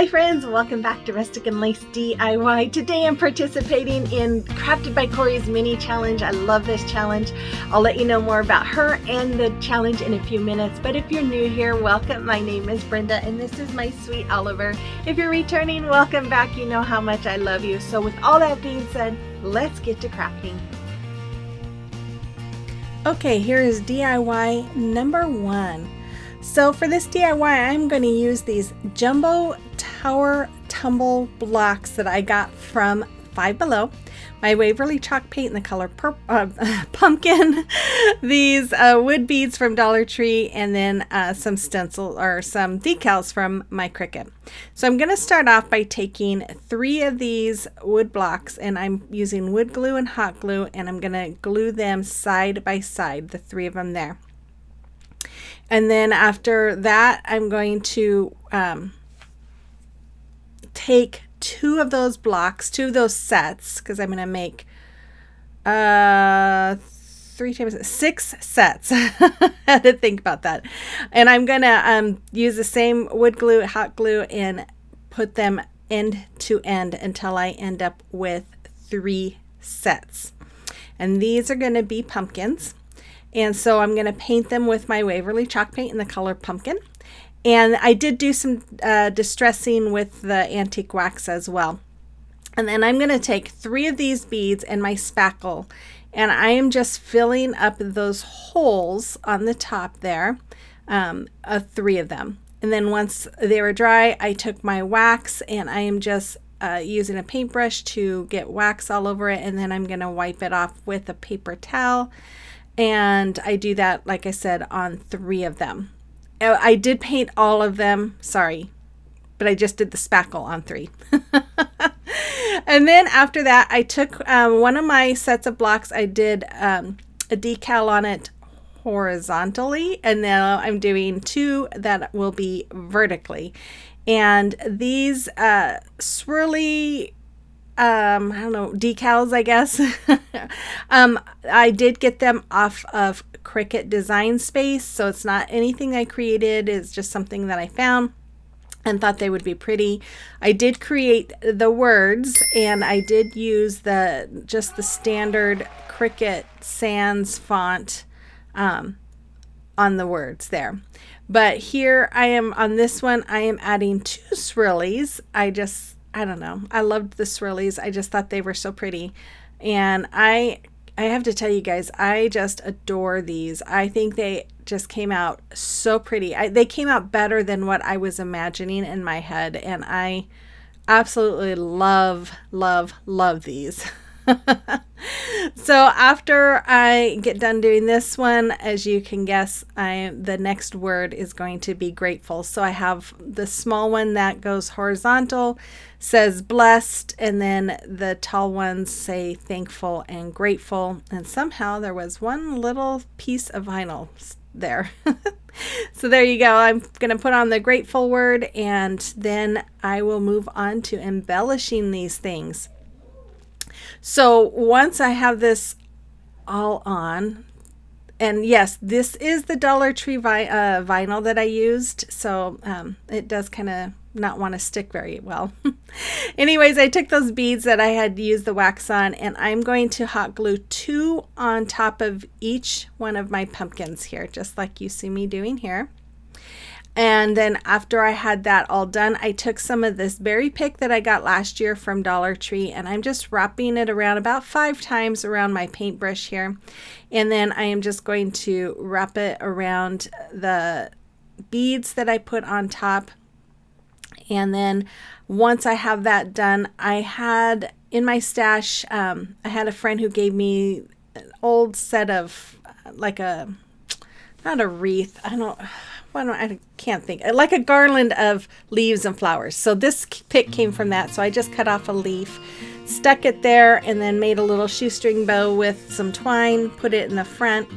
Hi friends, welcome back to Rustic and Lace DIY. Today I'm participating in Crafted by Corie's mini challenge. I love this challenge. I'll let you know more about her and the challenge in a few minutes. But if you're new here, welcome. My name is Brenda and this is my sweet Oliver. If you're returning, welcome back. You know how much I love you. So with all that being said, let's get to crafting. Okay, here is DIY number 1. So for this DIY, I'm going to use these jumbo tower tumble blocks that I got from Five Below, my Waverly chalk paint in the color pumpkin, these wood beads from Dollar Tree, and then some stencil or some decals from my Cricut. So I'm going to start off by taking 3 of these wood blocks, and I'm using wood glue and hot glue, and I'm going to glue them side by side, the 3 of them there. And then after that, I'm going to take 2 of those blocks, 2 of those sets, because I'm going to make 3 times 6 sets. I had to think about that. And I'm going to use the same wood glue, hot glue, and put them end to end until I end up with 3 sets. And these are going to be pumpkins. And so I'm going to paint them with my Waverly chalk paint in the color pumpkin. And I did do some distressing with the antique wax as well. And then I'm going to take 3 of these beads and my spackle. And I am just filling up those holes on the top there, of 3 of them. And then once they were dry, I took my wax and I am just using a paintbrush to get wax all over it. And then I'm going to wipe it off with a paper towel. And I do that, like I said, on 3 of them. I did paint all of them, sorry, but I just did the spackle on 3. And then after that, I took one of my sets of blocks, I did a decal on it horizontally, and now I'm doing 2 that will be vertically. And these swirly I don't know, decals, I guess. I did get them off of Cricut Design Space, so it's not anything I created. It's just something that I found and thought they would be pretty. I did create the words, and I did use just the standard Cricut Sans font on the words there. But here I am on this one, I am adding 2 swirlies. I don't know. I loved the swirlies. I just thought they were so pretty. And I have to tell you guys, I just adore these. I think they just came out so pretty. They came out better than what I was imagining in my head. And I absolutely love, love, love these. So after I get done doing this one, as you can guess, the next word is going to be grateful. So I have the small one that goes horizontal, says blessed, and then the tall ones say thankful and grateful. And somehow there was one little piece of vinyl there. So there you go. I'm going to put on the grateful word, and then I will move on to embellishing these things. So once I have this all on, and yes, this is the Dollar Tree vinyl that I used, so it does kind of not want to stick very well. Anyways, I took those beads that I had used the wax on, and I'm going to hot glue 2 on top of each one of my pumpkins here, just like you see me doing here. And then after I had that all done, I took some of this berry pick that I got last year from Dollar Tree, and I'm just wrapping it around about 5 times around my paintbrush here. And then I am just going to wrap it around the beads that I put on top. And then once I have that done, I had in my stash, I had a friend who gave me an old set of like not a wreath, I can't think, like a garland of leaves and flowers. So this pick came from that. So I just cut off a leaf, stuck it there, and then made a little shoestring bow with some twine, put it in the front.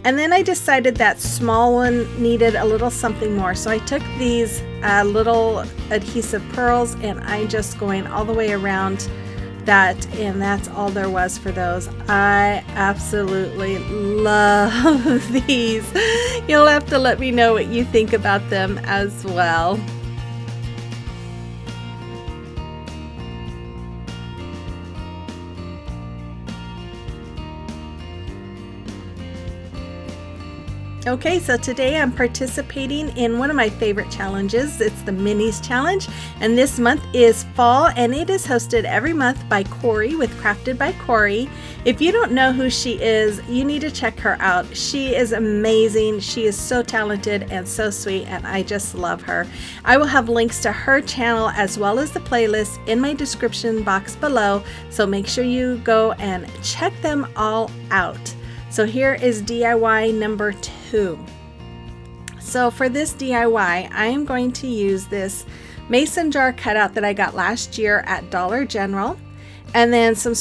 And then I decided that small one needed a little something more. So I took these little adhesive pearls, and I'm just going all the way around that, and that's all there was for those. I absolutely love these. You'll have to let me know what you think about them as well. Okay, so today I'm participating in one of my favorite challenges. It's the Minis Challenge, and this month is fall, and it is hosted every month by Corey with Crafted by Corey. If you don't know who she is, you need to check her out. She is amazing. She is so talented and so sweet, and I just love her. I will have links to her channel as well as the playlist in my description box below, so make sure you go and check them all out. So here is DIY number 2. So for this DIY, I am going to use this mason jar cutout that I got last year at Dollar General, and then some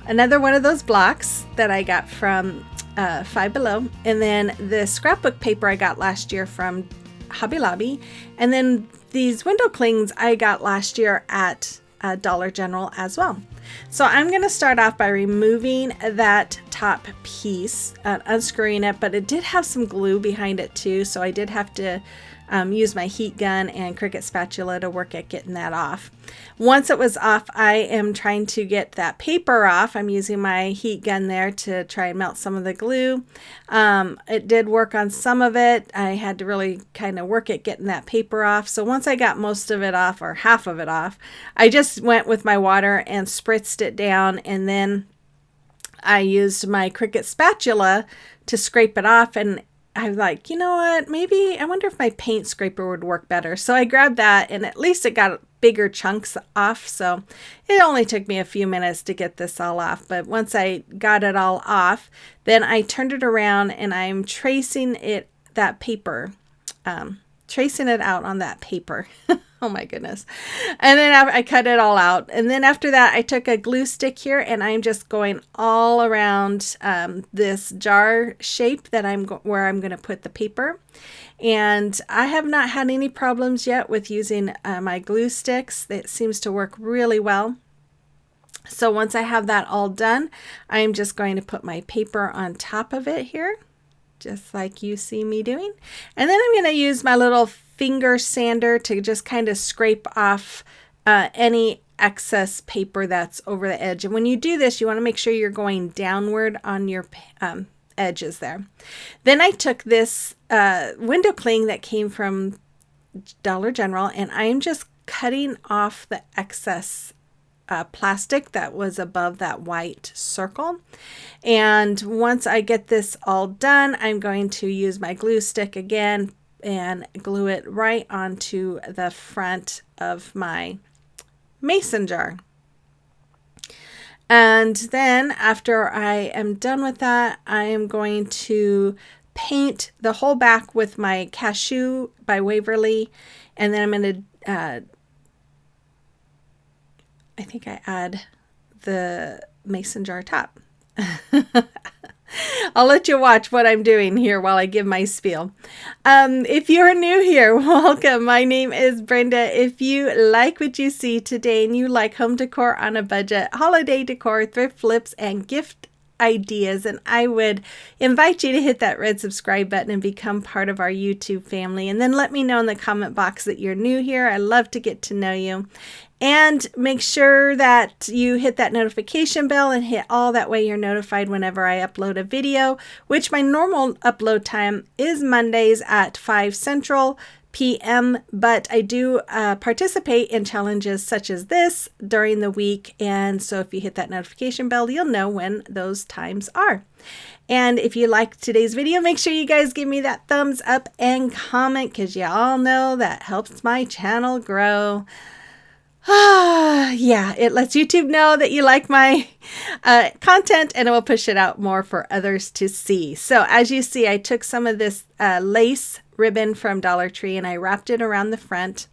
another one of those blocks that I got from Five Below, and then the scrapbook paper I got last year from Hobby Lobby, and then these window clings I got last year at Dollar General as well. So I'm going to start off by removing that top piece, unscrewing it, but it did have some glue behind it too, so I did have to use my heat gun and Cricut spatula to work at getting that off. Once it was off, I am trying to get that paper off. I'm using my heat gun there to try and melt some of the glue. It did work on some of it. I had to really kind of work at getting that paper off. So once I got most of it off, or half of it off, I just went with my water and spritzed it down, and then I used my Cricut spatula to scrape it off, and I was like, you know what, maybe I wonder if my paint scraper would work better. So I grabbed that, and at least it got bigger chunks off. So it only took me a few minutes to get this all off. But once I got it all off, then I turned it around and I'm tracing it out on that paper. Oh my goodness. And then I cut it all out. And then after that, I took a glue stick here and I'm just going all around this jar shape that where I'm going to put the paper. And I have not had any problems yet with using my glue sticks. It seems to work really well. So once I have that all done, I'm just going to put my paper on top of it here, just like you see me doing. And then I'm going to use my little finger sander to just kind of scrape off any excess paper that's over the edge. And when you do this, you want to make sure you're going downward on your edges there. Then I took this window cling that came from Dollar General, and I am just cutting off the excess plastic that was above that white circle. And once I get this all done, I'm going to use my glue stick again and glue it right onto the front of my mason jar. And then after I am done with that, I am going to paint the whole back with my Cashew by Waverly, and then I'm going to I think I add the mason jar top. I'll let you watch what I'm doing here while I give my spiel. If you're new here, welcome. My name is Brenda. If you like what you see today and you like home decor on a budget, holiday decor, thrift flips, and gift ideas, and I would invite you to hit that red subscribe button and become part of our YouTube family. And then let me know in the comment box that you're new here. I love to get to know you. And make sure that you hit that notification bell and hit all, that way you're notified whenever I upload a video, which my normal upload time is Mondays at 5 Central p.m. But I do participate in challenges such as this during the week. And so if you hit that notification bell, you'll know when those times are. And if you liked today's video, make sure you guys give me that thumbs up and comment, because you all know that helps my channel grow. Yeah, it lets YouTube know that you like my content, and it will push it out more for others to see. So as you see, I took some of this lace ribbon from Dollar Tree and I wrapped it around the front.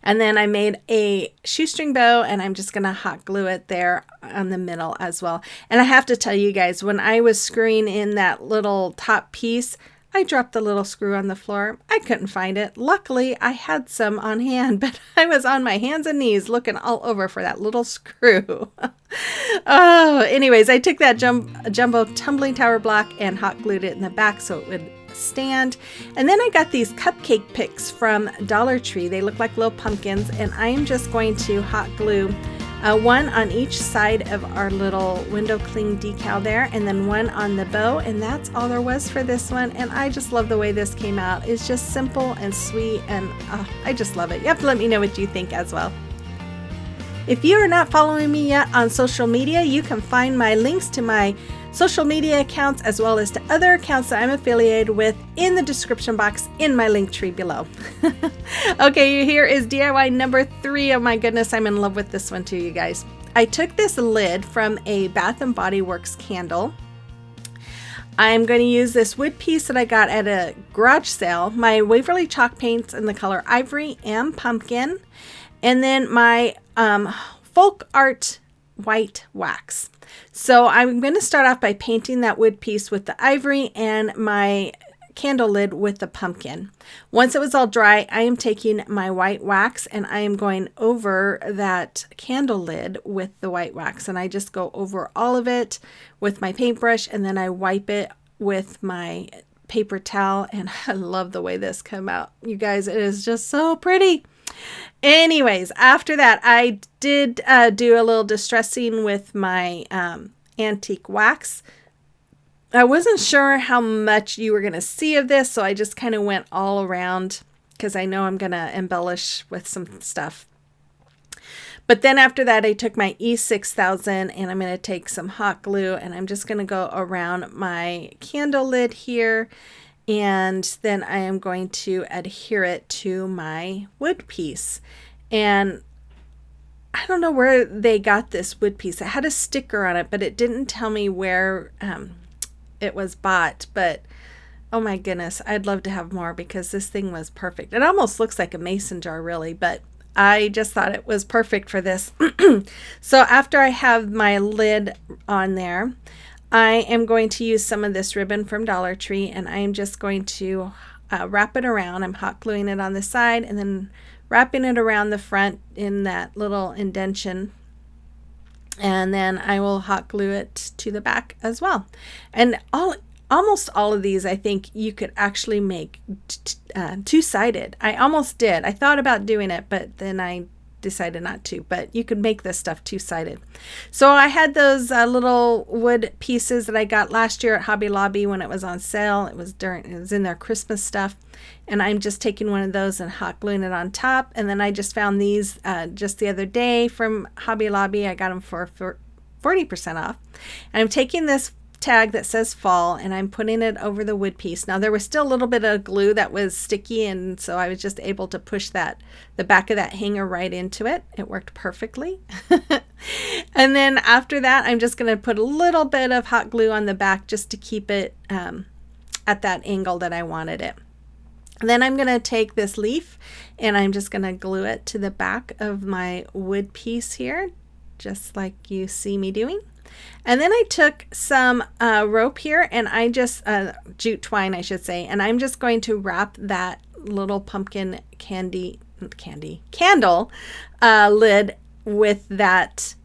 And then I made a shoestring bow, and I'm just going to hot glue it there on the middle as well. And I have to tell you guys, when I was screwing in that little top piece, I dropped the little screw on the floor. I couldn't find it. Luckily, I had some on hand, but I was on my hands and knees looking all over for that little screw. Oh, anyways, I took that jumbo tumbling tower block and hot glued it in the back so it would stand. And then I got these cupcake picks from Dollar Tree. They look like little pumpkins, and I'm just going to hot glue one on each side of our little window cling decal there, and then one on the bow, and that's all there was for this one. And I just love the way this came out. It's just simple and sweet, and I just love it. You have to let me know what you think as well. If you are not following me yet on social media, you can find my links to my social media accounts as well as to other accounts that I'm affiliated with in the description box in my link tree below. Okay, here is DIY number 3. Oh my goodness, I'm in love with this one too, you guys. I took this lid from a Bath & Body Works candle. I'm going to use this wood piece that I got at a garage sale, my Waverly chalk paints in the color Ivory and Pumpkin, and then my folk art white wax. So I'm going to start off by painting that wood piece with the ivory and my candle lid with the pumpkin. Once it was all dry, I am taking my white wax and I am going over that candle lid with the white wax, and I just go over all of it with my paintbrush, and then I wipe it with my paper towel, and I love the way this came out. You guys, it is just so pretty. Anyways, after that, I did do a little distressing with my antique wax. I wasn't sure how much you were going to see of this, so I just kind of went all around because I know I'm going to embellish with some stuff. But then after that, I took my E6000 and I'm going to take some hot glue, and I'm just going to go around my candle lid here. And then I am going to adhere it to my wood piece. And I don't know where they got this wood piece. It had a sticker on it, but it didn't tell me where it was bought. But oh my goodness, I'd love to have more because this thing was perfect. It almost looks like a mason jar really, but I just thought it was perfect for this. So after I have my lid on there, I am going to use some of this ribbon from Dollar Tree, and I am just going to wrap it around. I'm hot gluing it on the side and then wrapping it around the front in that little indentation, and then I will hot glue it to the back as well. And almost all of these, I think you could actually make two-sided. I almost did. I thought about doing it, but then I decided not to, but you could make this stuff two-sided. So I had those little wood pieces that I got last year at Hobby Lobby when it was on sale. It was in their Christmas stuff, and I'm just taking one of those and hot gluing it on top. And then I just found these just the other day from Hobby Lobby. I got them for 40% off, and I'm taking this tag that says fall and I'm putting it over the wood piece. Now there was still a little bit of glue that was sticky, and so I was just able to push the back of that hanger right into it. It worked perfectly. And then after that, I'm just going to put a little bit of hot glue on the back just to keep it at that angle that I wanted it. And then I'm going to take this leaf and I'm just going to glue it to the back of my wood piece here, just like you see me doing. And then I took some rope here, and I just jute twine, I should say, and I'm just going to wrap that little pumpkin candle lid with that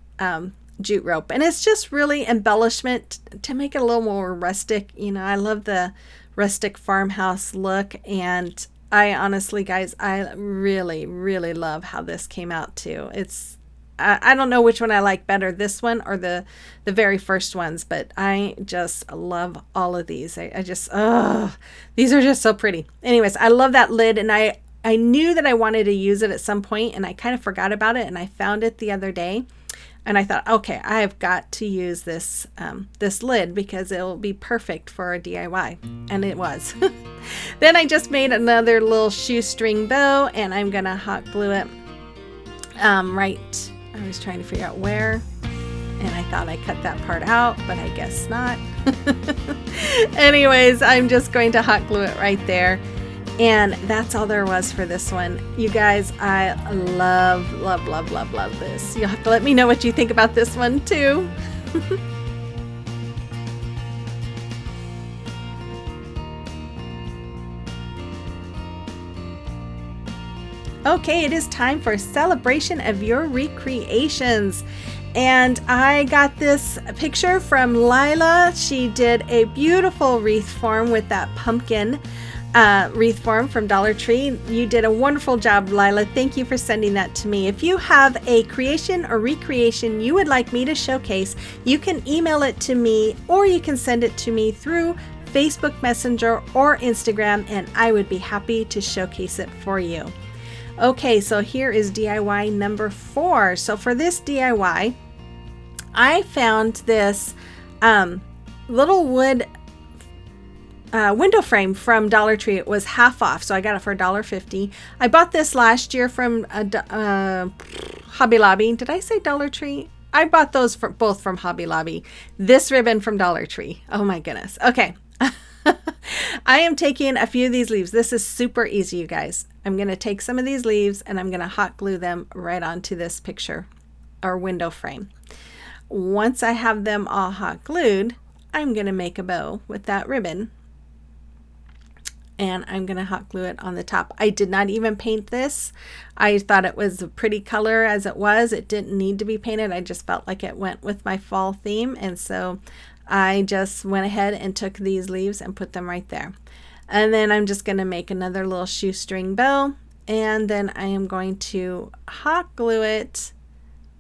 jute rope. And it's just really embellishment to make it a little more rustic. You know, I love the rustic farmhouse look, and I honestly, guys, I really, really love how this came out too. I don't know which one I like better, this one or the very first ones, but I just love all of these. These are just so pretty. Anyways, I love that lid, and I knew that I wanted to use it at some point, and I kind of forgot about it, and I found it the other day, and I thought, okay, I have got to use this this lid because it'll be perfect for a DIY, and it was. Then I just made another little shoestring bow, and I'm gonna hot glue it right. I was trying to figure out where, and I thought I cut that part out, but I guess not. Anyways, I'm just going to hot glue it right there, and that's all there was for this one. You guys, I love, love, love, love, love this. You'll have to let me know what you think about this one too. Okay, it is time for a celebration of your recreations. And I got this picture from Lila. She did a beautiful wreath form with that pumpkin wreath form from Dollar Tree. You did a wonderful job, Lila. Thank you for sending that to me. If you have a creation or recreation you would like me to showcase, you can email it to me, or you can send it to me through Facebook Messenger or Instagram, and I would be happy to showcase it for you. Okay, so here is DIY number 4. So for this DIY, I found this little wood window frame from Dollar Tree. It was half off, so I got it for $1.50. I bought this last year from Hobby Lobby. Did I say Dollar Tree? I bought those both from Hobby Lobby. This ribbon from Dollar Tree. Oh my goodness. Okay. I am taking a few of these leaves. This is super easy, you guys. I'm going to take some of these leaves and I'm going to hot glue them right onto this picture or window frame. Once I have them all hot glued, I'm going to make a bow with that ribbon, and I'm going to hot glue it on the top. I did not even paint this. I thought it was a pretty color as it was. It didn't need to be painted. I just felt like it went with my fall theme, and so I just went ahead and took these leaves and put them right there. And then I'm just going to make another little shoestring bow, and then I am going to hot glue it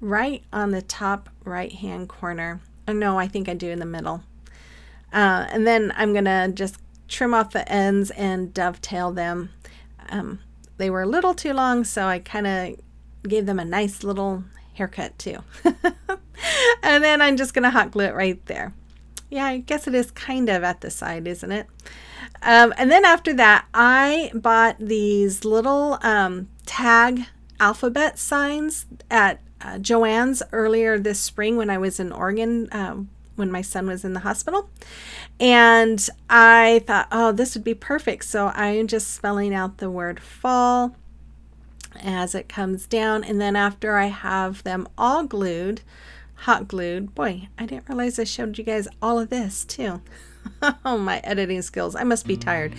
right on the top right hand corner. Oh no, I think I do in the middle. And then I'm going to just trim off the ends and dovetail them. They were a little too long, so I kind of gave them a nice little haircut too. And then I'm just going to hot glue it right there. Yeah, I guess it is kind of at the side, isn't it? And then after that, I bought these little tag alphabet signs at JOANN'S earlier this spring when I was in Oregon, when my son was in the hospital. And I thought, oh, this would be perfect. So I'm just spelling out the word fall as it comes down. And then after I have them all glued, hot glued, boy, I didn't realize I showed you guys all of this too. Oh, my editing skills. I must be tired.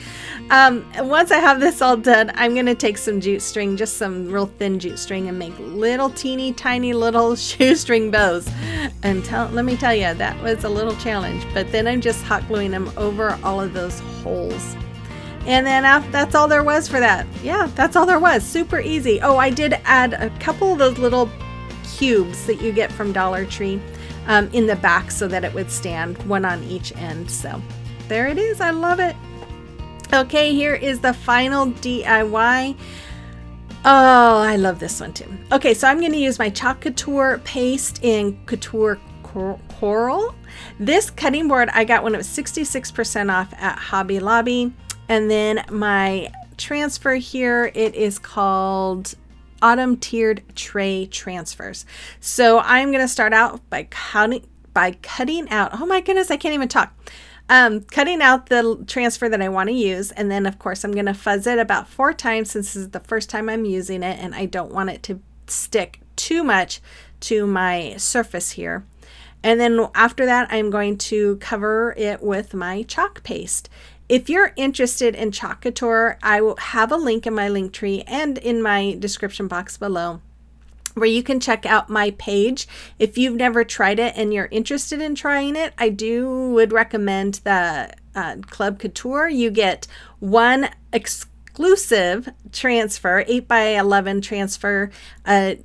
Once I have this all done, I'm going to take some jute string, just some real thin jute string, and make little teeny tiny little shoestring bows. And let me tell you, that was a little challenge. But then I'm just hot gluing them over all of those holes. And then that's all there was for that. Yeah, that's all there was. Super easy. Oh, I did add a couple of those little cubes that you get from Dollar Tree in the back so that it would stand, one on each end. So there it is. I love it. Okay, here is the final DIY. Oh, I love this one too. Okay, so I'm going to use my Chalk Couture paste in Couture Coral. This cutting board I got when it was 66% off at Hobby Lobby. And then my transfer here, it is called Autumn Tiered Tray Transfers. So I'm going to start out by cutting out, oh my goodness, I can't even talk. Cutting out the transfer that I want to use. And then of course I'm going to fuzz it about 4 times since this is the first time I'm using it and I don't want it to stick too much to my surface here. And then after that, I'm going to cover it with my chalk paste. If you're interested in Chalk Couture, I will have a link in my link tree and in my description box below where you can check out my page. If you've never tried it and you're interested in trying it, I would recommend the Club Couture. You get one exclusive transfer, 8x11 transfer.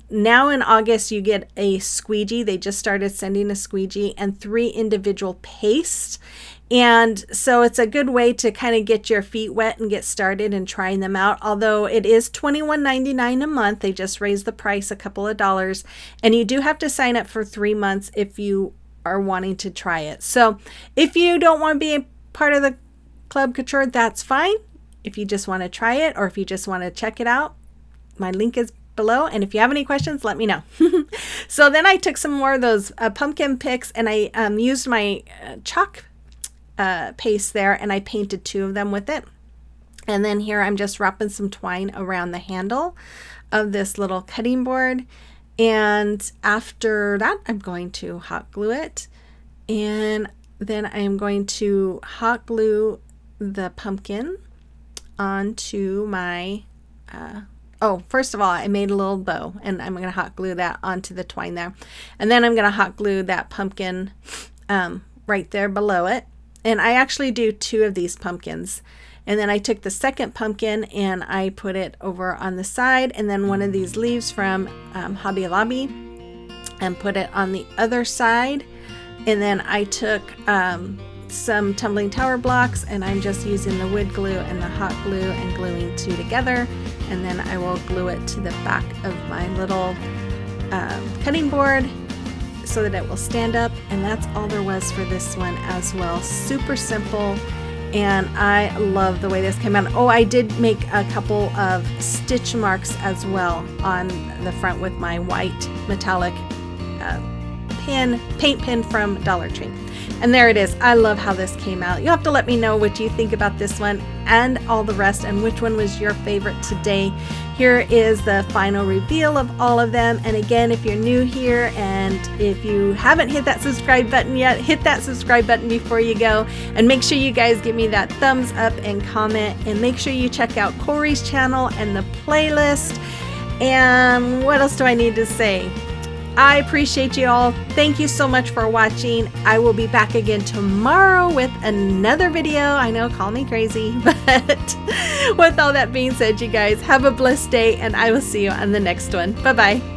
Now in August, you get a squeegee. They just started sending a squeegee and 3 individual pastes. And so it's a good way to kind of get your feet wet and get started and trying them out. Although it is $21.99 a month. They just raised the price a couple of dollars. And you do have to sign up for 3 months if you are wanting to try it. So if you don't want to be a part of the Club Couture, that's fine. If you just want to try it or if you just want to check it out, my link is below. And if you have any questions, let me know. So then I took some more of those pumpkin picks and I used my chalk paste there and I painted 2 of them with it. And then here I'm just wrapping some twine around the handle of this little cutting board. And after that, I'm going to hot glue it. And then I'm going to hot glue the pumpkin onto my, first of all, I made a little bow and I'm going to hot glue that onto the twine there. And then I'm going to hot glue that pumpkin right there below it. And I actually do 2 of these pumpkins. And then I took the second pumpkin and I put it over on the side, and then one of these leaves from Hobby Lobby and put it on the other side. And then I took some tumbling tower blocks, and I'm just using the wood glue and the hot glue and gluing two together, and then I will glue it to the back of my little cutting board so that it will stand up. And that's all there was for this one as well. Super simple, and I love the way this came out. Oh, I did make a couple of stitch marks as well on the front with my white metallic paint pen from Dollar Tree. And there it is. I love how this came out. You'll have to let me know what you think about this one and all the rest, and which one was your favorite today. Here is the final reveal of all of them. And again, if you're new here and if you haven't hit that subscribe button yet, hit that subscribe button before you go. And make sure you guys give me that thumbs up and comment. And make sure you check out Corie's channel and the playlist. And what else do I need to say? I appreciate you all. Thank you so much for watching. I will be back again tomorrow with another video. I know, call me crazy, but with all that being said, you guys have a blessed day, and I will see you on the next one. Bye-bye.